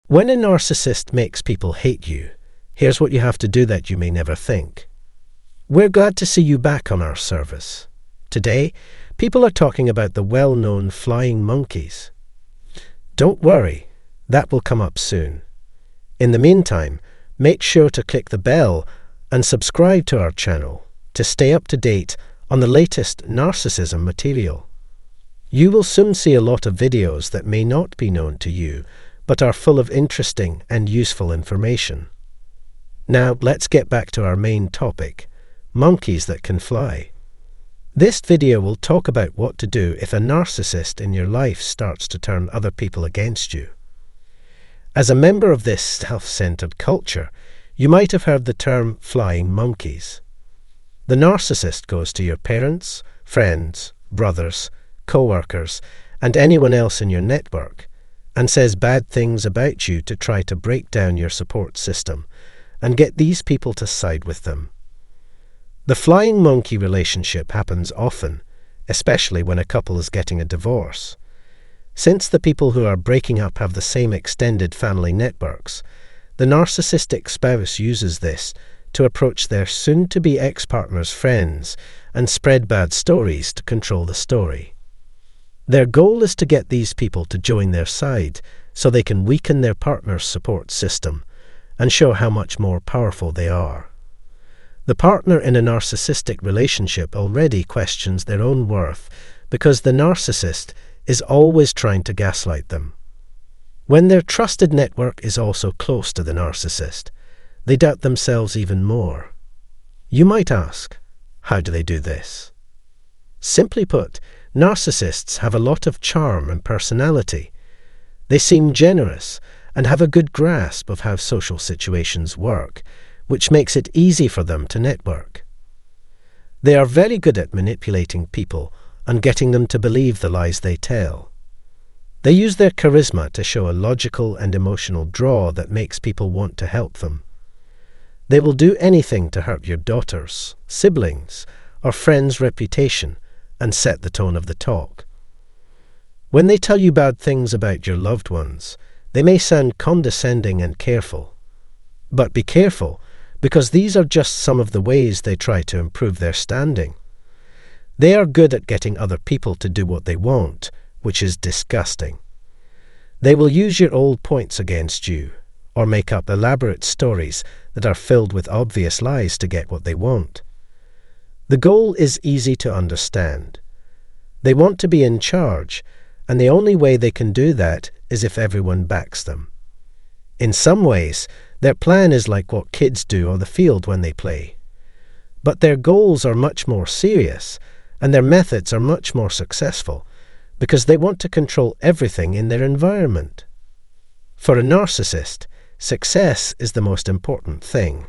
When a narcissist makes people hate you, here's what you have to do that you may never think. We're glad to see you back on our service. Today, people are talking about the well-known flying monkeys. Don't worry, that will come up soon. In the meantime, make sure to click the bell and subscribe to our channel to stay up to date on the latest narcissism material. You will soon see a lot of videos that may not be known to you, but are full of interesting and useful information. Now let's get back to our main topic, monkeys that can fly. This video will talk about what to do if a narcissist in your life starts to turn other people against you. As a member of this self-centered culture, you might have heard the term flying monkeys. The narcissist goes to your parents, friends, brothers, co-workers, and anyone else in your network and says bad things about you to try to break down your support system and get these people to side with them. The flying monkey relationship happens often, especially when a couple is getting a divorce. Since the people who are breaking up have the same extended family networks, the narcissistic spouse uses this to approach their soon-to-be ex-partner's friends and spread bad stories to control the story. Their goal is to get these people to join their side so they can weaken their partner's support system and show how much more powerful they are. The partner in a narcissistic relationship already questions their own worth because the narcissist is always trying to gaslight them. When their trusted network is also close to the narcissist, they doubt themselves even more. You might ask, how do they do this? Simply put, narcissists have a lot of charm and personality. They seem generous and have a good grasp of how social situations work, which makes it easy for them to network. They are very good at manipulating people and getting them to believe the lies they tell. They use their charisma to show a logical and emotional draw that makes people want to help them. They will do anything to hurt your daughters, siblings, or friends' reputation and set the tone of the talk. When they tell you bad things about your loved ones, they may sound condescending and careful. But be careful, because these are just some of the ways they try to improve their standing. They are good at getting other people to do what they want, which is disgusting. They will use your old points against you, or make up elaborate stories that are filled with obvious lies to get what they want. The goal is easy to understand. They want to be in charge, and the only way they can do that is if everyone backs them. In some ways, their plan is like what kids do on the field when they play. But their goals are much more serious, and their methods are much more successful, because they want to control everything in their environment. For a narcissist, success is the most important thing.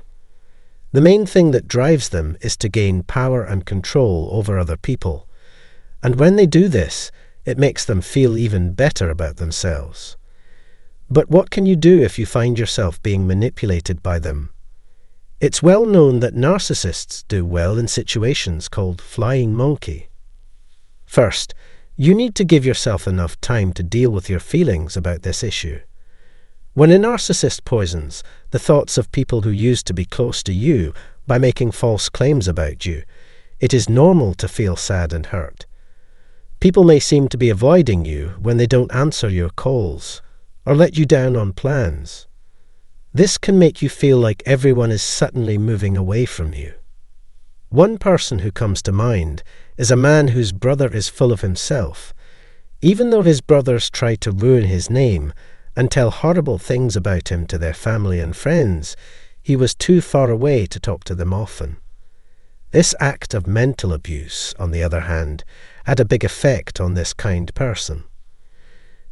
The main thing that drives them is to gain power and control over other people, and when they do this, it makes them feel even better about themselves. But what can you do if you find yourself being manipulated by them? It's well known that narcissists do well in situations called flying monkey. First, you need to give yourself enough time to deal with your feelings about this issue. When a narcissist poisons the thoughts of people who used to be close to you by making false claims about you, it is normal to feel sad and hurt. People may seem to be avoiding you when they don't answer your calls or let you down on plans. This can make you feel like everyone is suddenly moving away from you. One person who comes to mind is a man whose brother is full of himself. Even though his brothers try to ruin his name and tell horrible things about him to their family and friends, he was too far away to talk to them often. This act of mental abuse, on the other hand, had a big effect on this kind person.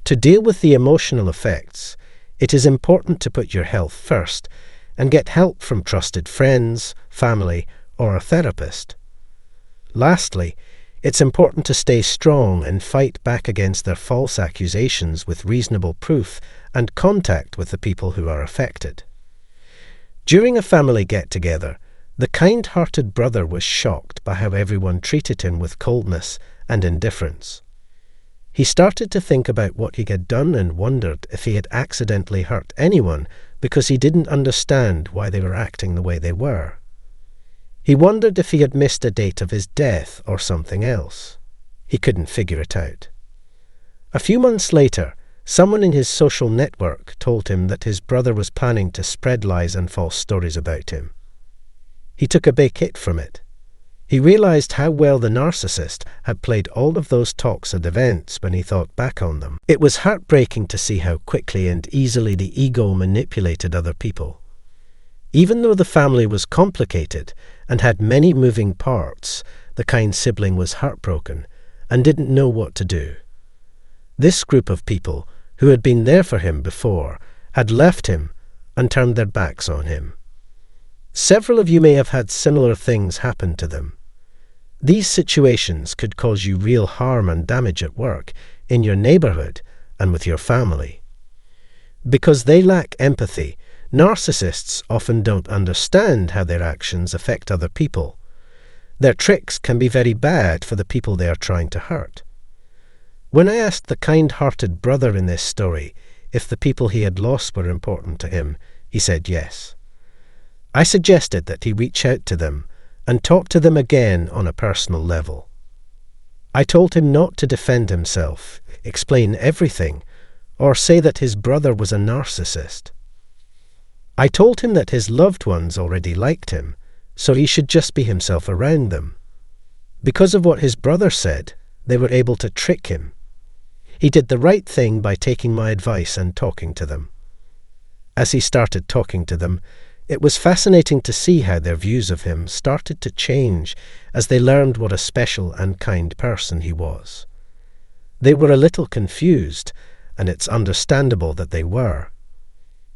To deal with the emotional effects, it is important to put your health first and get help from trusted friends, family, or a therapist. Lastly, it's important to stay strong and fight back against their false accusations with reasonable proof and contact with the people who are affected. During a family get-together, the kind-hearted brother was shocked by how everyone treated him with coldness and indifference. He started to think about what he had done and wondered if he had accidentally hurt anyone because he didn't understand why they were acting the way they were. He wondered if he had missed a date of his death or something else. He couldn't figure it out. A few months later, someone in his social network told him that his brother was planning to spread lies and false stories about him. He took a big hit from it. He realized how well the narcissist had played all of those talks and events when he thought back on them. It was heartbreaking to see how quickly and easily the ego manipulated other people. Even though the family was complicated and had many moving parts, the kind sibling was heartbroken and didn't know what to do. This group of people, who had been there for him before, had left him and turned their backs on him. Several of you may have had similar things happen to them. These situations could cause you real harm and damage at work, in your neighborhood, and with your family. Because they lack empathy, narcissists often don't understand how their actions affect other people. Their tricks can be very bad for the people they are trying to hurt. When I asked the kind-hearted brother in this story if the people he had lost were important to him, he said yes. I suggested that he reach out to them and talk to them again on a personal level. I told him not to defend himself, explain everything, or say that his brother was a narcissist. I told him that his loved ones already liked him, so he should just be himself around them. Because of what his brother said, they were able to trick him. He did the right thing by taking my advice and talking to them. As he started talking to them, it was fascinating to see how their views of him started to change as they learned what a special and kind person he was. They were a little confused, and it's understandable that they were.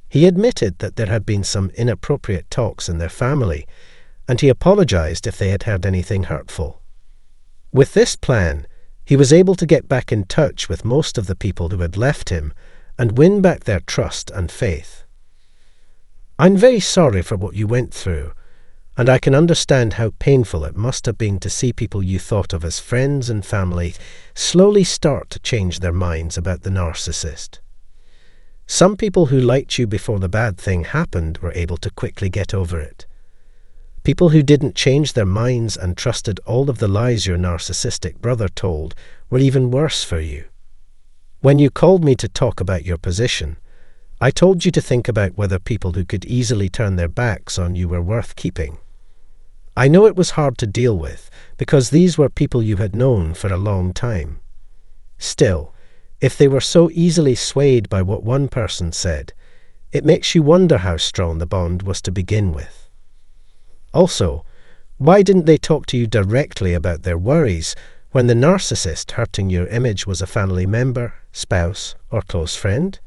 He admitted that there had been some inappropriate talks in their family, and he apologized if they had heard anything hurtful. With this plan, he was able to get back in touch with most of the people who had left him and win back their trust and faith. I'm very sorry for what you went through, and I can understand how painful it must have been to see people you thought of as friends and family slowly start to change their minds about the narcissist. Some people who liked you before the bad thing happened were able to quickly get over it. People who didn't change their minds and trusted all of the lies your narcissistic brother told were even worse for you. When you called me to talk about your position, I told you to think about whether people who could easily turn their backs on you were worth keeping. I know it was hard to deal with, because these were people you had known for a long time. Still, if they were so easily swayed by what one person said, it makes you wonder how strong the bond was to begin with. Also, why didn't they talk to you directly about their worries when the narcissist hurting your image was a family member, spouse, or close friend?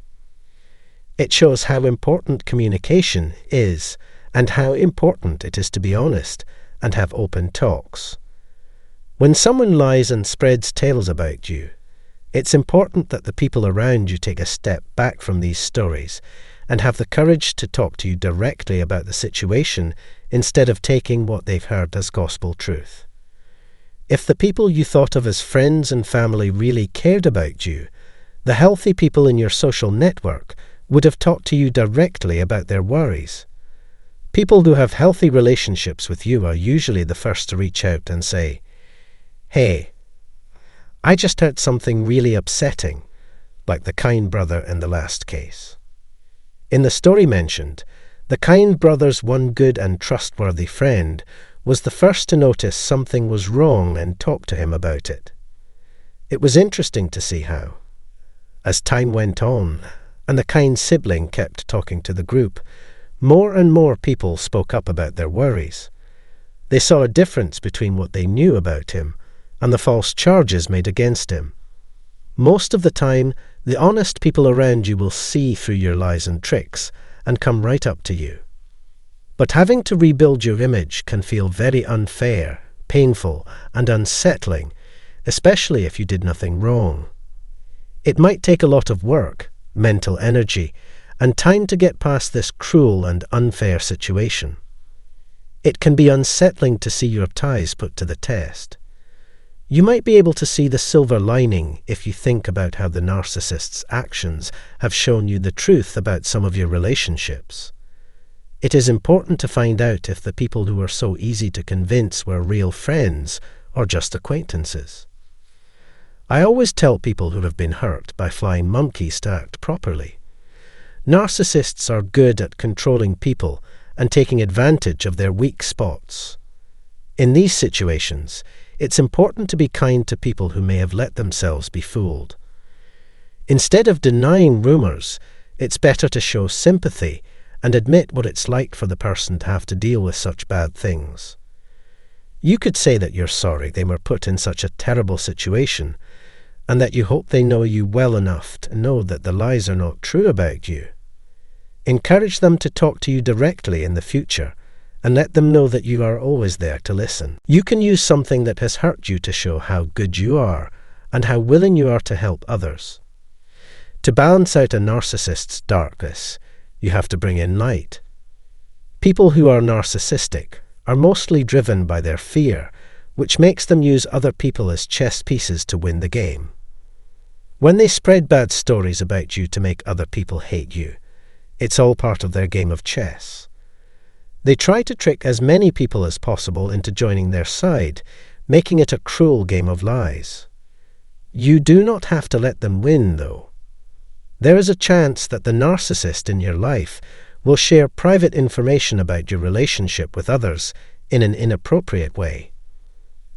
It shows how important communication is and how important it is to be honest and have open talks. When someone lies and spreads tales about you, it's important that the people around you take a step back from these stories and have the courage to talk to you directly about the situation instead of taking what they've heard as gospel truth. If the people you thought of as friends and family really cared about you, the healthy people in your social network would have talked to you directly about their worries. People who have healthy relationships with you are usually the first to reach out and say, "Hey, I just heard something really upsetting," like the kind brother in the last case. In the story mentioned, the kind brother's one good and trustworthy friend was the first to notice something was wrong and talk to him about it. It was interesting to see how, as time went on, and the kind sibling kept talking to the group, more and more people spoke up about their worries. They saw a difference between what they knew about him and the false charges made against him. Most of the time, the honest people around you will see through your lies and tricks and come right up to you. But having to rebuild your image can feel very unfair, painful, and unsettling, especially if you did nothing wrong. It might take a lot of work, mental energy, and time to get past this cruel and unfair situation. It can be unsettling to see your ties put to the test. You might be able to see the silver lining if you think about how the narcissist's actions have shown you the truth about some of your relationships. It is important to find out if the people who are so easy to convince were real friends or just acquaintances. I always tell people who have been hurt by flying monkeys to act properly. Narcissists are good at controlling people and taking advantage of their weak spots. In these situations, it's important to be kind to people who may have let themselves be fooled. Instead of denying rumors, it's better to show sympathy and admit what it's like for the person to have to deal with such bad things. You could say that you're sorry they were put in such a terrible situation, and that you hope they know you well enough to know that the lies are not true about you. Encourage them to talk to you directly in the future, and let them know that you are always there to listen. You can use something that has hurt you to show how good you are and how willing you are to help others. To balance out a narcissist's darkness, you have to bring in light. People who are narcissistic are mostly driven by their fear, which makes them use other people as chess pieces to win the game. When they spread bad stories about you to make other people hate you, it's all part of their game of chess. They try to trick as many people as possible into joining their side, making it a cruel game of lies. You do not have to let them win, though. There is a chance that the narcissist in your life will share private information about your relationship with others in an inappropriate way.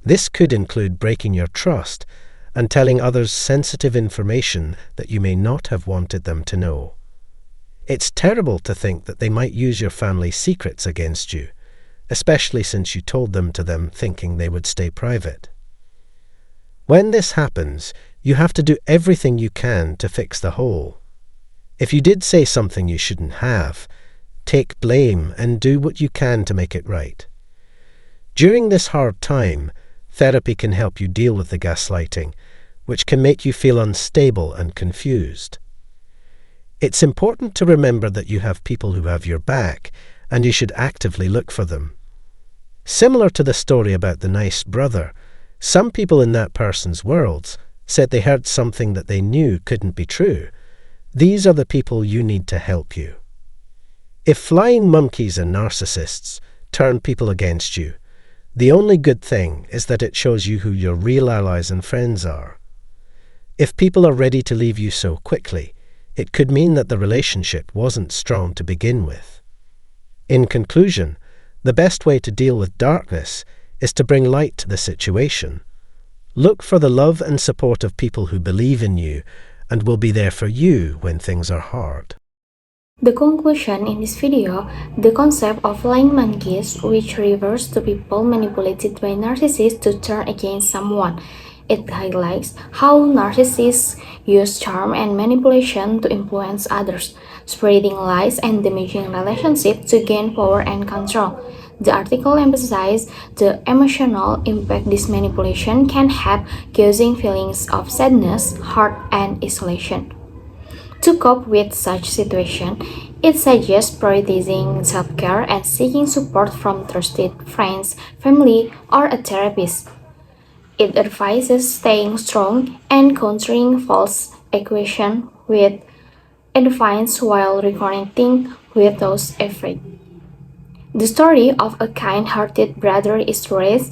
This could include breaking your trust and telling others sensitive information that you may not have wanted them to know. It's terrible to think that they might use your family secrets against you, especially since you told them to them thinking they would stay private. When this happens, you have to do everything you can to fix the hole. If you did say something you shouldn't have, take blame and do what you can to make it right. During this hard time, therapy can help you deal with the gaslighting, which can make you feel unstable and confused. It's important to remember that you have people who have your back, and you should actively look for them. Similar to the story about the nice brother, some people in that person's worlds said they heard something that they knew couldn't be true. These are the people you need to help you. If flying monkeys and narcissists turn people against you, the only good thing is that it shows you who your real allies and friends are. If people are ready to leave you so quickly, it could mean that the relationship wasn't strong to begin with. In conclusion, the best way to deal with darkness is to bring light to the situation. Look for the love and support of people who believe in you and will be there for you when things are hard. The conclusion in this video, the concept of flying monkeys, which refers to people manipulated by narcissists to turn against someone. It highlights how narcissists use charm and manipulation to influence others, spreading lies and damaging relationships to gain power and control. The article emphasizes the emotional impact this manipulation can have, causing feelings of sadness, hurt, and isolation. To cope with such situation, it suggests prioritizing self-care and seeking support from trusted friends, family, or a therapist. It advises staying strong and countering false accusations with defiance while reconnecting with those afraid. The story of a kind-hearted brother illustrates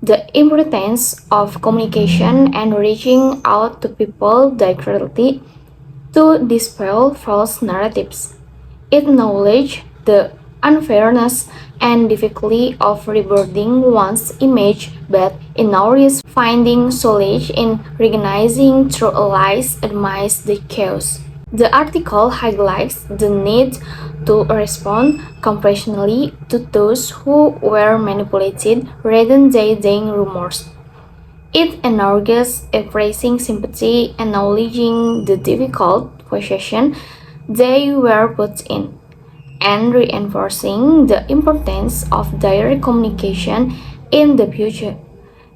the importance of communication and reaching out to people directly to dispel false narratives. It acknowledges the unfairness and difficulty of rebuilding one's image, but ignores finding solace in recognizing true lies amidst the chaos. The article highlights the need to respond compassionately to those who were manipulated rather than dating rumors. It encourages expressing sympathy, acknowledging the difficult position they were put in, and reinforcing the importance of direct communication in the future.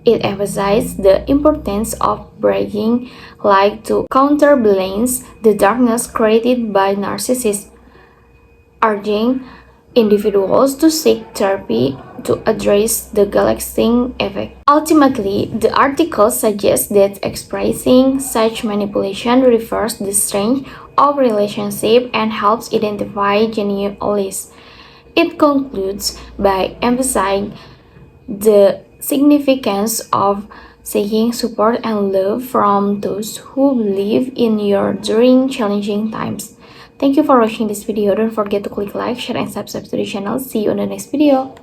It emphasizes the importance of bringing light to counterbalance the darkness created by narcissists, urging individuals to seek therapy to address the galactic effect. Ultimately, the article suggests that expressing such manipulation refers the strength of relationship and helps identify genuine allies. It concludes by emphasizing the significance of seeking support and love from those who believe in you during challenging times. Thank you for watching this video. Don't forget to click like, share, and subscribe to the channel. See you on the next video.